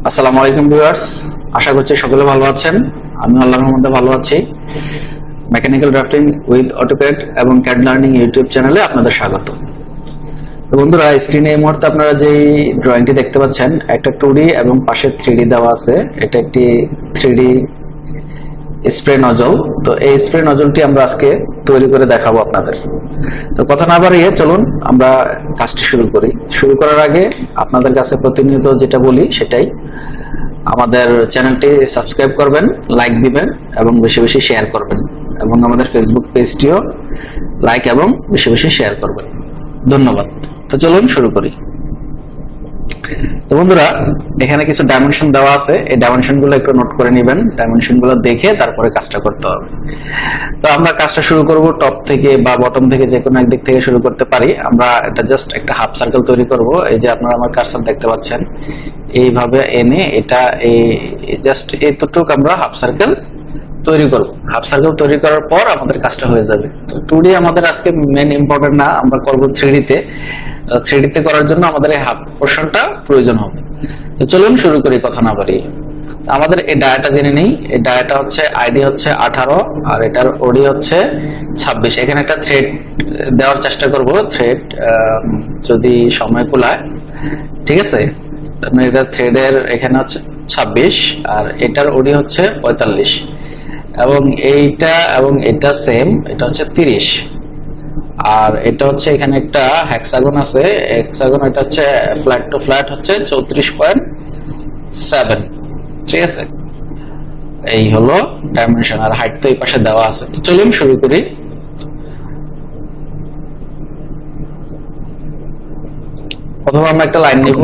আসসালামু আলাইকুম ভিউয়ার্স, আশা করছি সকলে ভালো আছেন। আমি আল্লাহর রহমতে ভালো আছি। মেকানিক্যাল ড্রাফটিং উইথ অটোক্যাড এবং ক্যাড লার্নিং ইউটিউব চ্যানেলে আপনাদের স্বাগত। তো বন্ধুরা, স্ক্রিনে এই মুহূর্তে আপনারা যেই ড্রয়িংটি দেখতে পাচ্ছেন, একটা 2D এবং পাশে 3D দেওয়া আছে। এটা একটি 3D স্প্রে নজল। তো এই স্প্রে নজলটি আমরা আজকে তৈরি করে দেখাবো আপনাদের। তো কথা না বাড়িয়ে চলুন আমরা কাজটি শুরু করি। শুরু করার আগে আপনাদের কাছে প্রতিনিয়ত যেটা বলি সেটাই, আমাদের চ্যানেলটি সাবস্ক্রাইব করবেন, লাইক দিবেন এবং বেশি বেশি শেয়ার করবেন, এবং আমাদের ফেসবুক পেজটিও লাইক এবং বেশি বেশি শেয়ার করবেন। ধন্যবাদ। তো চলুন শুরু করি। তো বন্ধুরা, এখানে কিছু ডাইমেনশন দেওয়া আছে, এই ডাইমেনশন গুলো একটু নোট করে নেবেন। ডাইমেনশন গুলো দেখে তারপরে কাজটা করতে হবে। তো আমরা কাজটা শুরু করব টপ থেকে বা বটম থেকে, যে কোনো একদিক থেকে শুরু করতে পারি। আমরা এটা জাস্ট একটা হাফ সার্কেল তৈরি করব। এই যে আপনারা আমার কার্সার দেখতে পাচ্ছেন, এইভাবে এনে এটা এই জাস্ট এতটুকু আমরা হাফ সার্কেল তৈরি করব। হাফ সার্কেল তৈরি করার পর আমাদের কাজটা হয়ে যাবে। তো 2D আমাদের আজকে মেন ইম্পর্টেন্ট না, আমরা করব 3D তে। 3D তে করার জন্য আমাদের এই হাফ পোরশনটা প্রয়োজন হবে। তো চলুন শুরু করি কথা না বাড়িয়ে। আমাদের এই ডায়াটা জেনে নেই। এই ডায়াটা হচ্ছে আইডি হচ্ছে 18 আর এটার ওডি হচ্ছে 26। এখানে একটা থ্রেড দেওয়ার চেষ্টা করব, থ্রেড যদি সময় কুলায়। ঠিক আছে, আপনার এটা থ্রেডের এখানে হচ্ছে 26 আর এটার ওডি হচ্ছে 45, এবং এইটা এবং এটা সেম, এটা হচ্ছে 30। আর এটা হচ্ছে এখানে একটা হেক্সাগন আছে, হেক্সাগন এটা হচ্ছে ফ্ল্যাট টু ফ্ল্যাট হচ্ছে 34.7। ঠিক আছে, এই হলো ডাইমেনশন। আর হাইট তো এই পাশে দেওয়া আছে। তো চলুন শুরু করি। প্রথমে আমরা একটা লাইন নিব।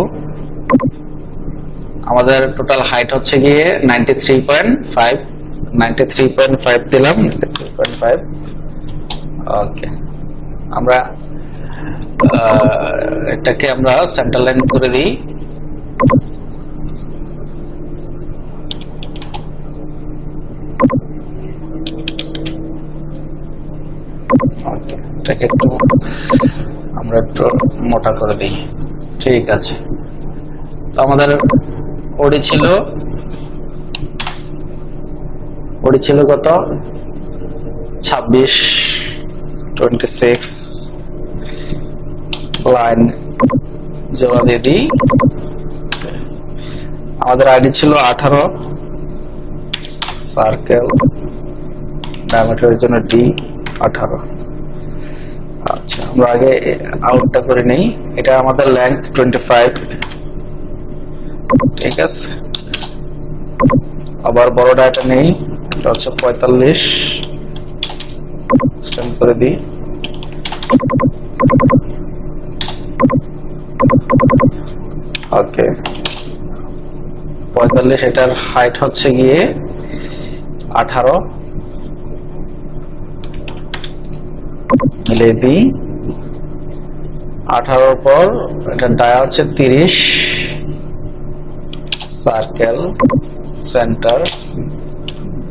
আমাদের টোটাল হাইট হচ্ছে গিয়ে 93.5 দিলাম, 93.5। ওকে, আমরা এটাকে আমরা সেন্টার লাইন করে দিই। ওকে, এটাকে একটু আমরা একটু মোটা করে দিই। ঠিক আছে, তো আমাদের ওডি ছিল কত? 26 লাইন জোড়া দিয়ে দিই। আমাদের আইডি ছিল 18, সার্কেল ডায়ামিটারের জন্য ডি 18। আচ্ছা, আমরা আগে আউটটা করে নেই। এটা আমাদের লেন্থ 25। ঠিক আছে, আবার বড় ডায়াটা নেই, এটা হচ্ছে 45 স্ট্যান্ড করে দিই। ওকে, 45, এটার হাইট হচ্ছে গিয়ে 18 মিলিয়ে দিই। 18 পর এটা ডায়া হচ্ছে 30, সার্কেল সেন্টার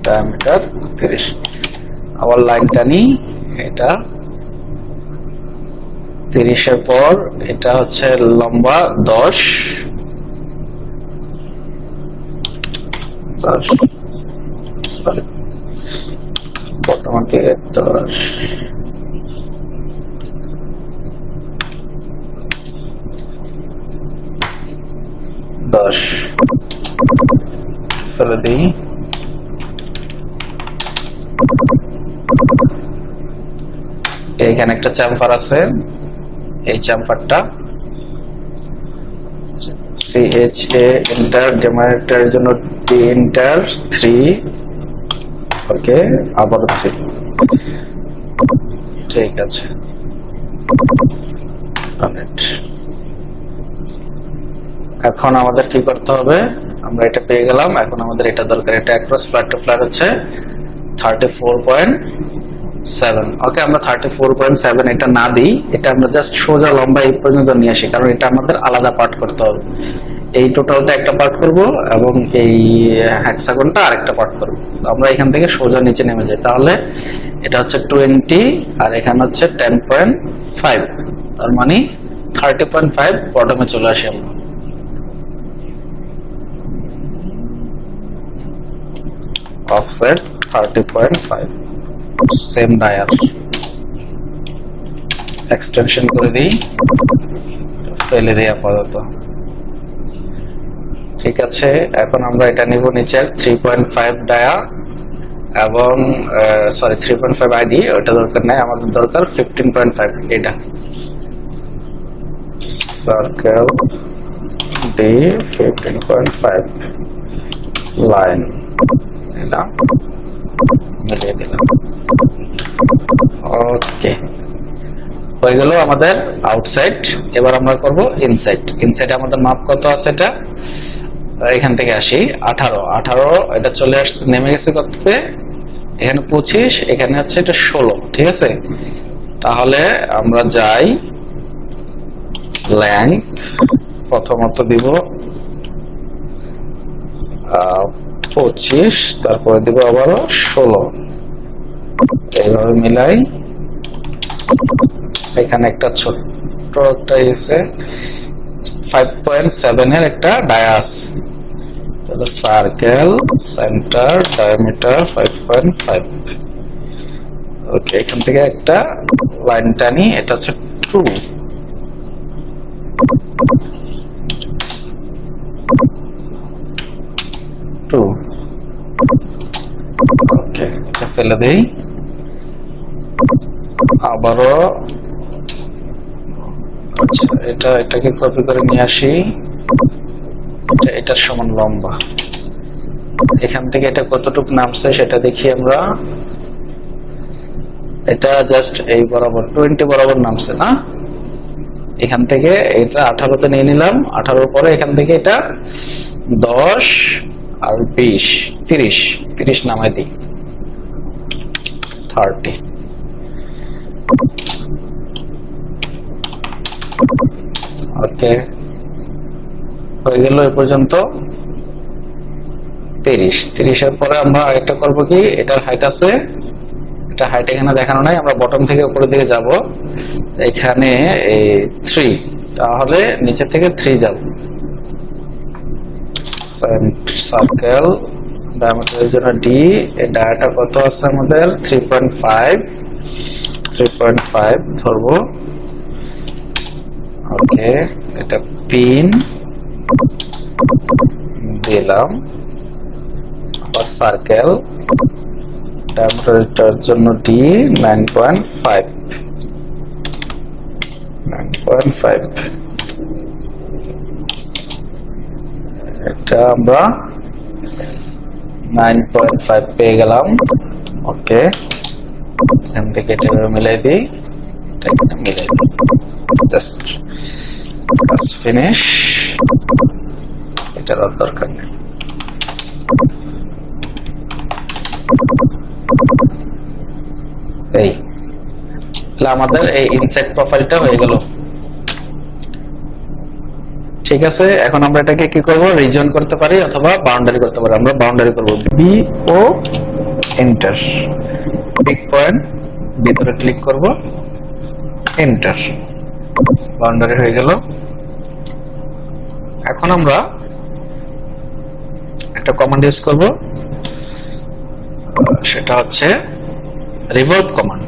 ডায়ামিটার 30। আবার লাইনটা নিই, এটা 30-এর পর এটা হচ্ছে লম্বা 10, সরি বর্তমান থেকে 10 ফেলে দিই। এইখানে একটা চ্যাম্পার আছে, এই চ্যাম্পারটা CHA এন্টার, জেনারেটরের জন্য ডি এন্টার 3। ওকে, আবার 3। ঠিক আছে, এখন আমাদের কি করতে হবে? আমরা এটা পেয়ে গেলাম। এখন আমাদের এটা দরকার। এটা অ্যাক্রস ফ্ল্যাট টু ফ্ল্যাট হচ্ছে 34.7। ওকে, আমরা 34.7 এটা না দিই, এটা আমরা জাস্ট সোজা লম্বা এই পর্যন্ত নিয়ে আসি, কারণ এটা আমাদের আলাদা পার্ট করতে হবে। এই টোটালটা একটা পার্ট করব এবং এই হেক্সাগনটা আরেকটা পার্ট করব। আমরা এখান থেকে সোজা নিচে নেমে যাই, তাহলে এটা হচ্ছে 20 আর এখানে হচ্ছে 10.5, তার মানে 30.5 বটমে চলে আসি আমরা। অফসেট 30.5 সেম ডায়ার এক্সটেনশন করে দিই, ফেলে দিই আপাতত। ঠিক আছে, এখন আমরা এটা নিব নিচের 3.5 ডায়া এবং 3.5 আইডি, ওটা দরকার নাই, আমাদের দরকার 15.5 এটা সার্কেল ডি 15.5 লাইন দিলাম, মিলিয়ে দিলাম। ওকে, হয়ে গেল আমাদের আউটসাইড। এবার আমরা করব ইনসাইড। ইনসাইড আমাদের মাপ কত আছে, এটা এখান থেকে আসি 18 এটা চলে আসছে, নেমে গেছে কততে, এখানে 25, এখানে হচ্ছে এটা 16। ঠিক আছে, তাহলে আমরা যাই লেন্থ, প্রথমত দিব 25, তারপরে দিব আবারও 16, এইভাবে মিলাই। এখানে একটা ছোট্ট একটা এসে 5.7 এর একটা ডায়া আছে, তাহলে সার্কেল সেন্টার ডায়ামিটার 5.5। ওকে, এখান থেকে একটা লাইন টানি, এটা হচ্ছে 2। ওকে, এটা ফেলে দেই, আবারও আচ্ছা এটাকে কপি করে নিয়ে আসি, এটার সমান লম্বা। এখান থেকে এটা কতটুকু নামছে সেটা দেখি আমরা, এটা জাস্ট এই বরাবর 20 বরাবর নামছে না, এখান থেকে এটা 18তে নিয়ে নিলাম, 18 পরে এখান থেকে এটা 10 আর 20 30 নামাই দিই, 30। ওকে, হয়ে গেল এ পর্যন্ত 30 এর পরে আমরা আরেকটা করব কি, এটার হাইট আছে, এটা হাইট এখানে দেখানো নাই, আমরা বটম থেকে উপরের দিকে যাব, এখানে এই 3, তাহলে নিচে থেকে 3 যাব, সার্কেল ডায়ামিটারের জন্য ডি, এই ডায়াটা কত আছে আমাদের 3.5 ধরবো। ওকে, এটা 3 দিলাম, আবার সার্কেল ডায়ামিটারের জন্য ডি 9.5 এটা আমরা 9.5 পেয়ে গেলাম। ওকে, এখান থেকে এটা মিলাই দিই, এটা এখানে মিলাই দিই, জাস্ট ফিনিশ, এটার আর দরকার নেই। এই আমাদের এই ইনসাইড প্রোফাইলটা হয়ে গেল। ঠিক আছে, এখন আমরা এটাকে কি করব, রিজন করতে পারি অথবা বাউন্ডারি করতে পারি। আমরা বাউন্ডারি করব, বি ও এন্টার, পিক পয়েন্ট ভিতরে ক্লিক করব, এন্টার, বাউন্ডারি হয়ে গেল। এখন আমরা একটা কমান্ড ইউজ করব, সেটা হচ্ছে রিভলভ কমান্ড।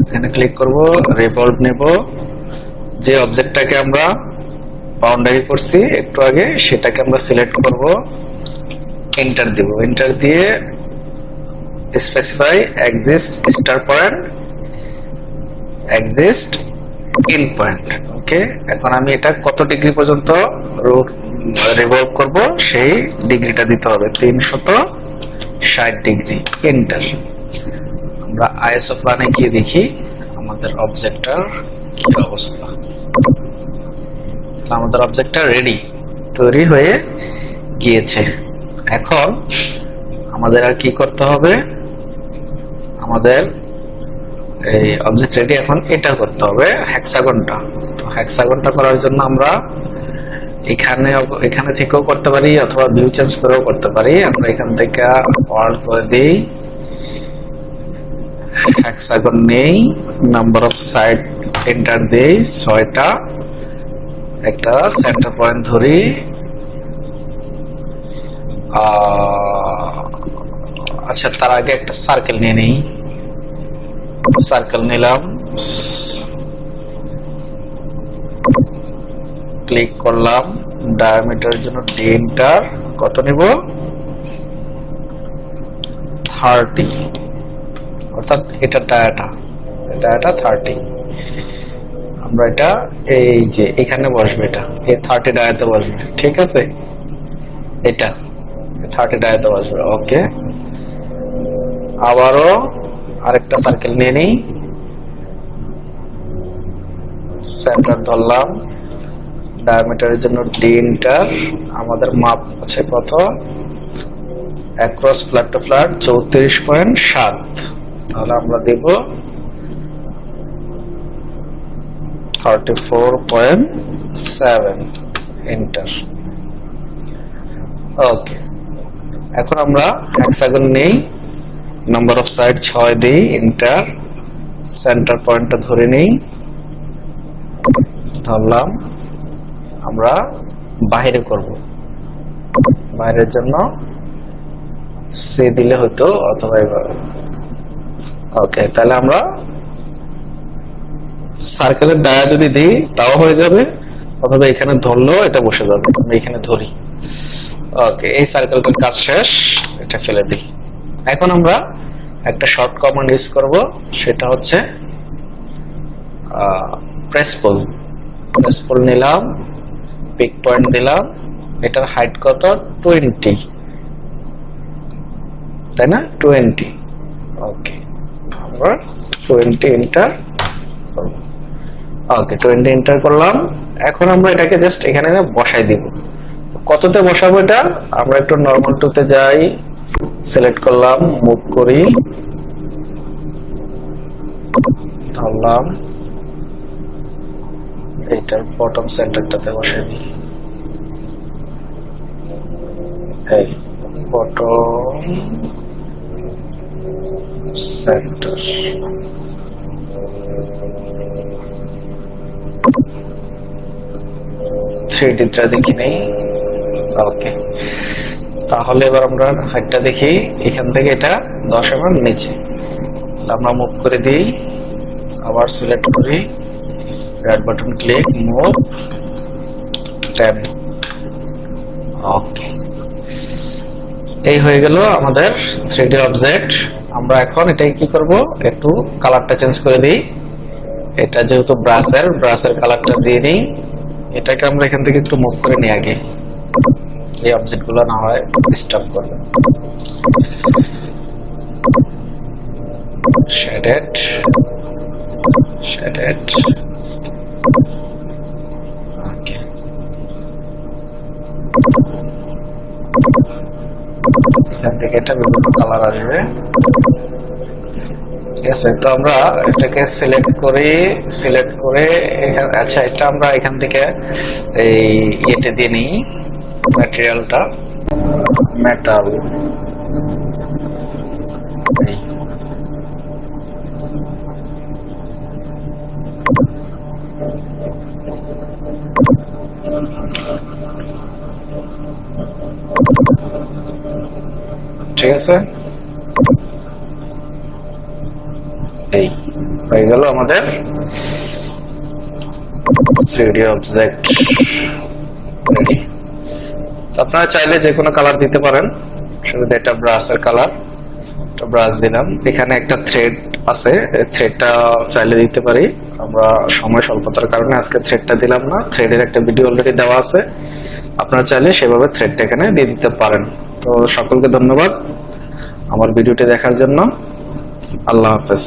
এখানে ক্লিক করব, রিভলভ নেব, যে অবজেক্টটাকে আমরা বাউন্ডারি করছি একটু আগে সেটাকে আমরা সিলেক্ট করব, এন্টার দিব, এন্টার দিয়ে specify exist star point, exist in point. Okay, এখন আমি এটা কত ডিগ্রি পর্যন্ত রিভলভ করব সেই ডিগ্রিটা দিতে হবে, 360 ডিগ্রি, এন্টার। আমরা আইএসও প্ল্যানে গিয়ে দেখি আমাদের অবজেক্টটার কি অবস্থা। আমাদের অবজেক্টটা রেডি, তৈরি হয়ে গিয়েছে। এখন আমাদের আর কি করতে হবে, আমাদের এই অবজেক্ট রেডি, এখন এটা করতে হবে হেক্সাগনটা। তো হেক্সাগনটা করার জন্য আমরা এখানে থেকেও করতে পারি অথবা ভিউ চেঞ্জ করেও করতে পারি। আমরা এখান থেকে ওয়ার্ল্ড করে দিই, হেক্সাগন নেই, নাম্বার অফ সাইড এন্টার দেই 6টা, একটা সেন্টার পয়েন্ট ধরি আচ্ছা, তার আগে একটা সার্কেল নিয়ে নেই। সার্কেল নিলাম, ক্লিক করলাম, ডায়ামিটারের জন্য ডিএমটার কত নিব, 30, অর্থাৎ এটা ডায়াটা 30। আমরা এটা এই যে এখানে বসবে, এটা এই 30 ডায়াতে বসবে, ঠিক আছে, এটা 30 ডায়াতে বসবে। ওকে, আবারও আরেকটা সার্কেল নিয়ে নিই, সেন্টার ধরলাম, ডায়ামিটারের জন্য ডিএমটার আমাদের মাপ আছে কত, অ্যাক্রস ফ্ল্যাট টু ফ্ল্যাট 34.7, তাহলে আমরা দেব 34.7, এন্টার। ওকে, এখন আমরা হেক্সাগন নেই, নাম্বার অফ সাইড 6 দিই, এন্টার, সেন্টার পয়েন্টটা ধরে নেই, ধরলাম, আমরা বাইরে করব, বাইরের জন্য সে দিলে হতো অথবা এইভাবে। ওকে, তাহলে আমরা সার্কেলের ডায়া যদি দিই তাও হয়ে যাবে, অথবা এখানে ধরলেও এটা বসে যাবে। আমি এখানে ধরি। ওকে, এই সার্কেলটার কাজ শেষ, এটা ফেলে দিই। এখন আমরা একটা শর্ট কমান্ড ইউজ করব, সেটা হচ্ছে প্রেস পুল নিলাম, পিক পয়েন্ট দিলাম, এটার হাইট কত 20, তাই না, 20। ওকে, আমরা 20 এন্টার করব। ওকে, 20 এন্টার করলাম। এখন আমরা এটাকে জাস্ট এখানে বসাই দিব। কততে বসাবো এটা, আমরা একটু নরমাল টুতে যাই, সিলেক্ট করলাম, মুভ করি, ধরলাম, এটার বটম সেন্টারটাতে বসাই দিই, এই বটম সেন্টার। থ্রিডিটা দেখি নেই। ওকে, তাহলে এবার আমরা হাইটটা দেখি, এখান থেকে এটা 10 mm নিচে, আমরা মুভ করে দিই, আবার সিলেক্ট করি, রাইট বাটন ক্লিক, মুভ 10। ওকে, এই হয়ে গেল আমাদের 3D অবজেক্ট। আমরা এখন এটাকে কি করব, একটু কালারটা চেঞ্জ করে দিই। এটা যেহেতু ব্রাশের কালারটা দিয়ে নিই। এটাকে আমরা এখান থেকে একটু মুভ করে নিই আগে, এই অবজেক্টগুলো না হয় ডিস্টার্ব করবে। শেডেড, ওকে, এখান থেকে এটা বিভিন্ন কালার আসবে, ঠিক আছে। তো আমরা এটাকে সিলেক্ট করে এখানে, আচ্ছা, এটা আমরা এখান থেকে এই ইয়েতে দিয়ে নিই, ম্যাটেরিয়ালটা মেটাল, ঠিক আছে। এই হয়ে গেল আমাদের 3D অবজেক্ট রেডি। আপনারা চাইলে যে কোনো কালার দিতে পারেন, শুধু এটা ব্রাশের কালার, তো ব্রাশ দিলাম। এখানে একটা থ্রেড আছে, থ্রেডটা চাইলে দিতে পারি, আমরা সময় স্বল্পতার কারণে আজকে থ্রেডটা দিলাম না। থ্রেডের একটা ভিডিও অলরেডি দেওয়া আছে, আপনারা চাইলে সেভাবে থ্রেডটা এখানে দিয়ে দিতে পারেন। তো সকলকে ধন্যবাদ আমার ভিডিওটি দেখার জন্য। আল্লাহ হাফেজ।